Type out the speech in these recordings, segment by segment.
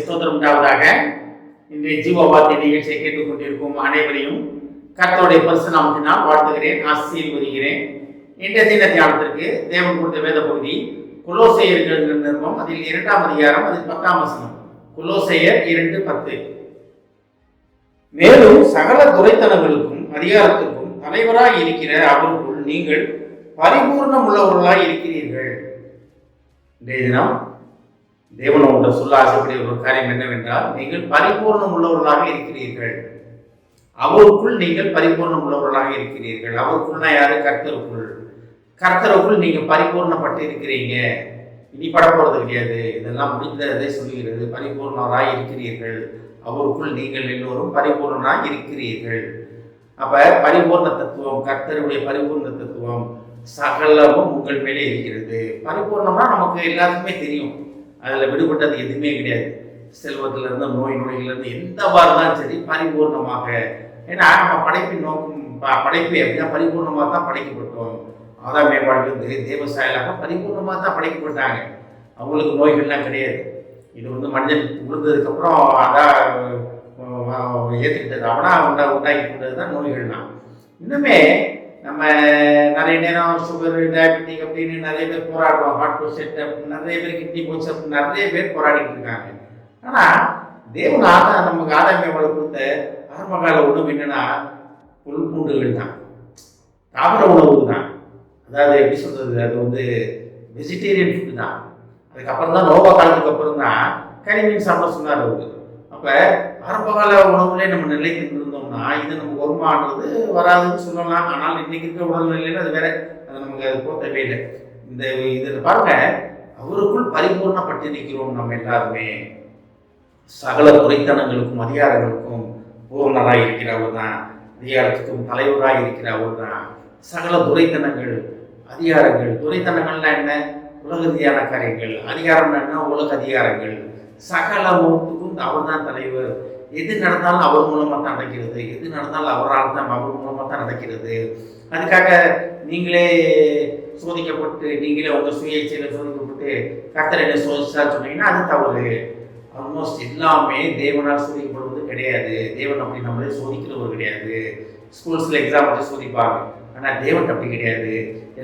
ஸ்தோத்திரம் உண்டாவதாக. இன்றைய ஜீவவார்த்தை நிகழ்ச்சியை கேட்டுக்கொண்டிருக்கும் அனைவரையும் கர்த்தருடைய பரிசுத்த நாமத்தினால் வாழ்த்துகிறேன், ஆசீர்வதிக்கிறேன். இன்றைய தின தியானத்திற்கு தேவன் கொடுத்த வேத பகுதி கொலோசையர்கள் நிருபம், அதில் 2ஆம் அதிகாரம், அதில் 10ஆம் வசனம். கொலோசையர் 2:10. மேலும் சகல துரைத்தனங்களுக்கும் அதிகாரத்திற்கும் தலைவராய் இருக்கிற அவருக்குள் நீங்கள் பரிபூர்ணம் உள்ளவர்களாய் இருக்கிறீர்கள். இன்றைய தினம் தேவன் ஒன்று சொல்ல ஆசைப்படிய ஒரு காரியம் என்னவென்றால், நீங்கள் பரிபூர்ணம் உள்ளவர்களாக இருக்கிறீர்கள். அவருக்குள் நீங்கள் பரிபூர்ணம் உள்ளவர்களாக இருக்கிறீர்கள். அவருக்குள்னா யாரு? கர்த்தருக்குள். கர்த்தருக்குள் நீங்க பரிபூர்ணப்பட்டு இருக்கிறீங்க. இனி படப்போறது கிடையாது. இதெல்லாம் முடிந்ததை சொல்லுகிறது. பரிபூர்ணராய் இருக்கிறீர்கள். அவருக்குள் நீங்கள் எல்லோரும் பரிபூர்ணராய் இருக்கிறீர்கள். அப்ப பரிபூர்ண தத்துவம், கர்த்தருடைய பரிபூர்ண தத்துவம் சகலமும் உங்கள் மேலே இருக்கிறது. பரிபூர்ணம்னா நமக்கு எல்லாருக்குமே தெரியும். அதில் விடுபட்டது எதுவுமே கிடையாது. செல்வத்திலிருந்து நோயிலிருந்து எந்தவாறு தான் சரி பரிபூர்ணமாக. ஏன்னா நம்ம படைப்பின் நோக்கம், படைப்பு எப்படின்னா பரிபூர்ணமாக தான் படைக்கப்பட்டோம். ஆதாம் மேம்பாடு தேவசாயலாக பரிபூர்ணமாக தான் படைக்கப்பட்டாங்க. அவங்களுக்கு நோய்கள்லாம் கிடையாது. இது மனிதன் விழுந்ததுக்கப்புறம் அதான் ஏற்றுக்கிட்டது, அவனா உண்டாக்கி கொண்டது தான் நோய்கள்லாம். இன்னுமே நம்ம நிறைய நேரம் சுகர், டயபெட்டிக் அப்படின்னு நிறைய பேர் போராடுறோம். ஹார்ட் ப்ரோசெட் அப்படின்னு நிறைய பேர், கிட்னி போச்சு அப்படின்னு நிறைய பேர் போராடிட்டு இருக்காங்க. ஆனால் தேவன் நமக்கு ஆதாமியவளை கொடுத்த ஆரம்பகால உணவு என்னன்னா புல் பூண்டுகள் தான், தாவர உணவு தான். அதாவது எப்படி சொல்றது, அது வெஜிடேரியன் ஃபுட்டு தான். அதுக்கப்புறம் தான் நோவா காலத்துக்கு அப்புறம் தான் கனிமீன் சாப்பிட சொன்னார் அவரு. அப்போ ஆரம்பகால உணவுலேயே நம்ம நிலைத்து இருந்தோம்னா இது நமக்கு வருமானது வராதுன்னு சொல்லலாம். ஆனால் இன்னைக்கு இருக்க உடல்நிலையில அது வேற, அது நமக்கு அது போக தேவையில்லை. இந்த இதில் பாருங்க, அவருக்குள் பரிபூர்ணப்பட்டிருக்கிறோம் நம்ம எல்லாருமே. சகல துரைத்தனங்களுக்கும் அதிகாரங்களுக்கும் பூர்ணராய் இருக்கிறவர் தான். அதிகாரத்துக்கும் தலைவராய் இருக்கிறவர் தான். சகல துரைத்தனங்கள், அதிகாரங்கள். துரைத்தனங்கள்னா என்ன? உலக ரீதியான காரியங்கள். அதிகாரம்னா என்ன? உலக அதிகாரங்கள். சகல முகத்துக்கும் அவர் தான் தலைவர். எது நடந்தாலும் அவர் மூலமாக தான் நடக்கிறது. எது நடந்தாலும் அவரால் தான், அவர் மூலமாக தான் நடக்கிறது. அதுக்காக நீங்களே சோதிக்கப்பட்டு, நீங்களே உங்கள் சுய இச்சையில் சோதிக்கப்பட்டு கர்த்தர் என்ன சோதிச்சான்னு சொன்னீங்கன்னா அது தவறு. ஆல்மோஸ்ட் எல்லாமே தேவனால் சோதிக்கப்படுவது கிடையாது. தேவன் அப்படி நம்மளே சோதிக்கிறவர் கிடையாது. ஸ்கூல்ஸில் எக்ஸாம் வச்சு சோதிப்பாங்க, ஆனால் தேவன் அப்படி கிடையாது.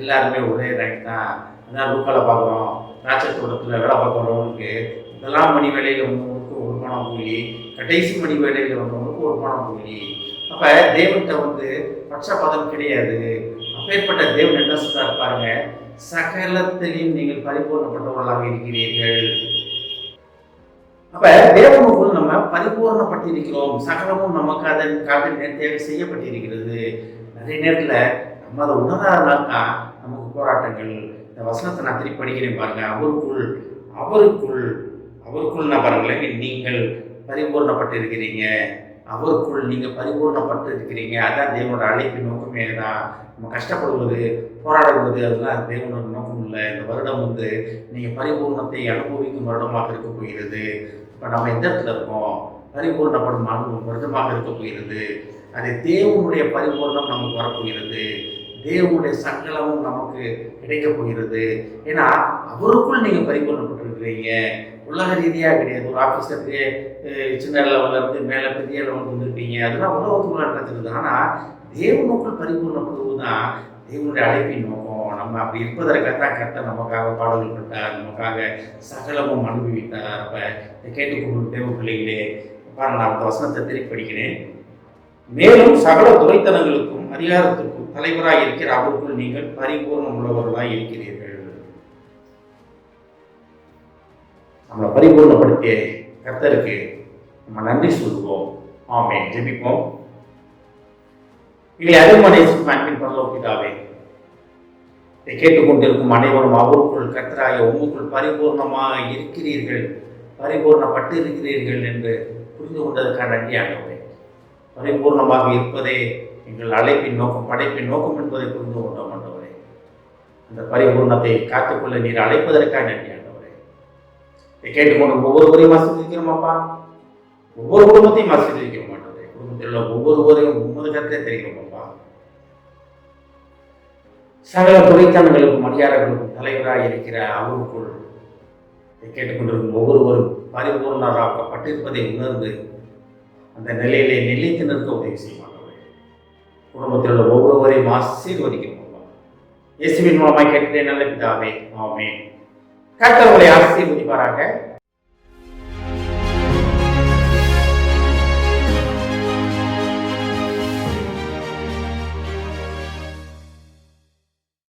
எல்லாருமே ஒரே ரேங்க் தான். அதான் லூக்கால பார்க்குறோம், ராட்சத்தோட்டத்தில் வேலை பார்க்குறவங்களுக்கு முதலாம் மணி வேலையில் வந்தவங்களுக்கு ஒரு பணம் கூலி, கடைசி மணி வேலையில் வந்தவங்களுக்கு ஒரு பணம் கூலி. அப்போ தேவன்கிட்ட பட்சபாதம் கிடையாது. அப்பேற்பட்ட தேவன் என்ன சொல்றாரு பாருங்க, சகலத்திலையும் நீங்கள் பரிபூர்ணப்பட்டவர்களாக இருக்கிறீர்கள். அப்ப தேவனுக்குள் நம்ம பரிபூர்ணப்பட்டிருக்கிறோம். சகலமும் நமக்கு அதன் தேவை செய்யப்பட்டிருக்கிறது. நிறைய நேரத்தில் நம்ம அதை உணராதனால்தான் நமக்கு போராட்டங்கள். இந்த வசனத்தை நான் திருப்பி படிக்கிறேன் பாருங்க. அவருக்குள் நான் பாருங்களேன், நீங்கள் பரிபூர்ணப்பட்டிருக்கிறீங்க. அவருக்குள் நீங்கள் பரிபூர்ணப்பட்டு இருக்கிறீங்க. அதான் தேவனோட அழைப்பின் நோக்கமே தான். நம்ம கஷ்டப்படுவது, போராடுவது, அதெல்லாம் தேவனோட நோக்கம் இல்லை. இந்த வருடம் நீங்கள் பரிபூர்ணத்தை அனுபவிக்கும் வருடமாக இருக்க போகிறது. இப்போ நம்ம எந்த இடத்துல இருக்கோம்? பரிபூர்ணப்படும் வருடமாக இருக்க போகிறது. அது தேவனுடைய பரிபூர்ணம் நமக்கு வரப்போகிறது. தேவனுடைய சகலமும் நமக்கு கிடைக்க போகிறது. ஏன்னா அவருக்குள் நீங்கள் பரிபூர்ணப்பட்டிருக்கிறீங்க. உலக ரீதியாக கிடையாது. ஒரு ஆஃபீஸர் சின்ன லெவலில் மேலே பெரிய லெவலுக்கு வந்திருப்பீங்க. அதெல்லாம் உலகத்துக்குள்ள நடக்கிறது. ஆனால் தேவனுக்குள் பரிபூர்ணப்படுவது தான் தேவனுடைய அழைப்பின் நோக்கம். நம்ம அப்படி இருப்பதற்காகத்தான் கர்த்தர் நமக்காக பாடல்கள் பட்டார், நமக்காக சகலமும் அனுபவித்தார். அப்போ கேட்டுக்கொண்டு தேவ பிள்ளைகளே பாருங்க, நான் அந்த வசனத்தை திருப்பி படிக்கிறேன். மேலும் சகல துரைத்தனங்களுக்கும் அதிகாரத்திற்கும் தலைவராக இருக்கிற அவருக்குள் நீங்கள் பரிபூர்ணம் உள்ளவர்களாக இருக்கிறீர்கள். நம்மளை பரிபூர்ணப்படுத்திய கர்த்தருக்கு நம்ம நன்றி சொல்லுவோம். ஆமென். ஜெபிப்போம். இதை அருமனை அன்பின் பரலோகிதாவே, இதை கேட்டுக்கொண்டிருக்கும் அனைவரும் அவருக்குள் கர்த்தராகிய உமக்குள் பரிபூர்ணமாக இருக்கிறீர்கள், பரிபூர்ணப்பட்டு இருக்கிறீர்கள் என்று புரிந்து கொண்டதற்கான நன்றி ஆண்டவரே. பரிபூர்ணமாக இருப்பதே எங்கள் அழைப்பின் நோக்கம், படைப்பின் நோக்கம் என்பதை புரிந்து கொண்டோம் ஆண்டவரே. அந்த பரிபூர்ணத்தை காத்துக்கொள்ள நீர் அழைப்பதற்காக நன்றி ஆண்டவரே. இதை கேட்டுக்கொண்டு ஒவ்வொருவரையும் ஆசீர்வதிக்கிறோம் அப்பா. ஒவ்வொரு குடும்பத்தையும் ஆசீர்வதிக்கிறோம் ஆண்டவரே. குடும்பத்தில் உள்ள ஒவ்வொருவரையும் உமது கருத்தை தெரிகிறோம் அப்பா. சகல துரைத்தனங்களுக்கும் அதிகாரங்களுக்கும் தலைவராக இருக்கிற அவருக்குள் கேட்டுக்கொண்டிருக்கும் ஒவ்வொருவரும் பரிபூர்ணராக்கப்பட்டிருப்பதை உணர்ந்து அந்த நிலையிலே நிலைத்து நிற்க உதவி செய்வாங்க. குடும்பத்தில் உள்ள ஒவ்வொருவரையும் ஆசீர்வதிக்கும். இயேசுவின் மூலமாய் கேட்கிறேன் நல்ல பிதாவே, ஆமென். கர்த்தர் உங்களை ஆசீர்வதிப்பாராக.